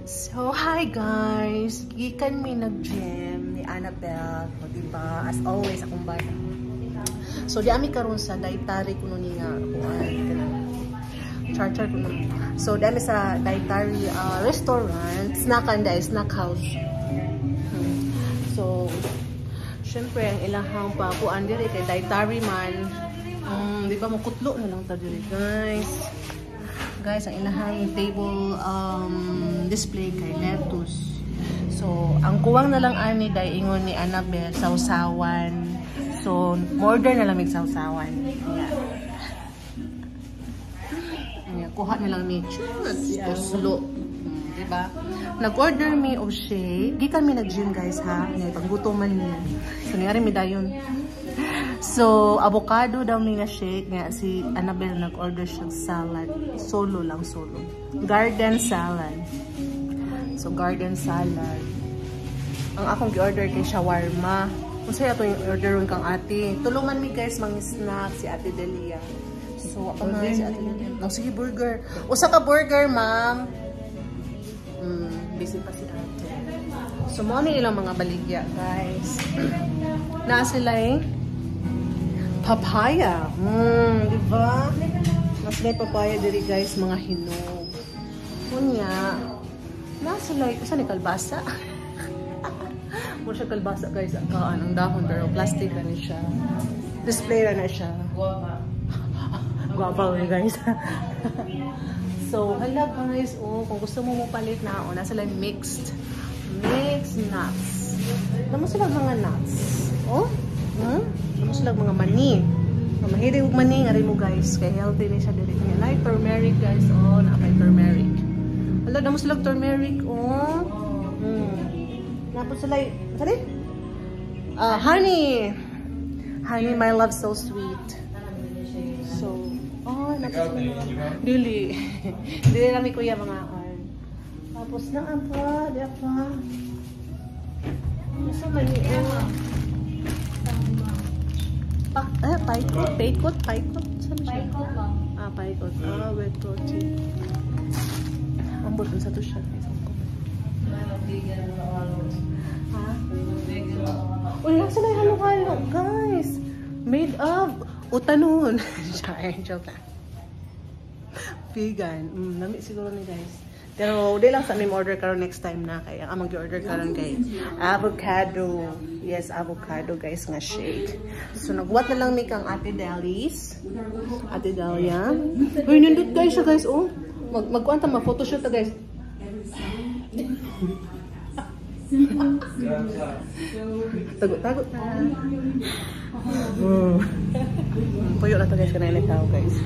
So, hi guys! Gikan mi nag-gym ni Annabelle. O, diba? As always, akong bata. So, di ami karon sa dietary kuno ni nga. Char-char kuno. So, di ami sa dietary restaurant. Snack house. So, syempre, ang ilahang papuan diri kay dietary man. Di ba, makutlo na lang ta diri, guys. Guys, ang ilahang table display kay lettuce. So, ang kuwang na lang ani day ingon ni Annabelle, sausawan. So, order na lang mig sausawan. Ayan, kuha na lang ni Toslo. Diba? Nag-order mi of shake. Gikan mi nag-gym guys ha. Paggutuman niya. So, nangyari mi dayon. So, avocado daw mi nga shake. Nga si Annabelle nag-order siyang salad. Solo. Garden salad. So, garden salad. Ang akong gi-order kay shawarma. Kung sa'yo ito yung orderon kang ate. Tulungan mi guys, mga snack si Ate Delia. So, ako na si Ate Delia. Sige, burger. Usa ka burger, ma'am. Busy pa si ate. So, mo ilang mga baligya, guys. Na sila papaya. Diba? Mas may papaya diri guys, mga hinog. Kunya, na sila, saan ni kalbasa? Mura siya kalbasa guys, ang dahon, pero plastic na siya. Display na siya. Guwapa guys. So, hala guys, kung gusto mo palit na, nasa lang mixed nuts. Naman sila mga nuts. Naman sila mga mani. Mahilig mani, nga rin mo guys. Kaya healthy rin siya dito. Like turmeric guys, nakay turmeric. Hala, naman sila turmeric, Napos sila, honey. Honey, my love, so sweet. So, Dili namin kuya mga tapos na apa, di apa. Masa mali paikot. Paikot. With protein. Ambot dun sa to siya. Nasa na yung halo-halo, guys. Made of utanon. Joke lang. Vegan. Nami siguro ni guys. Pero di lang sa name order karon next time na kaya ang mag-order karon kay avocado. Yes, avocado guys nga shake. So nagwat na lang mi kang Ate Deli's. Ate Delia. Uy, nindot guys siya guys. Magkuanta ma-photoshoot ta guys. Tagot na. Puyo na to guys, kanina tao guys.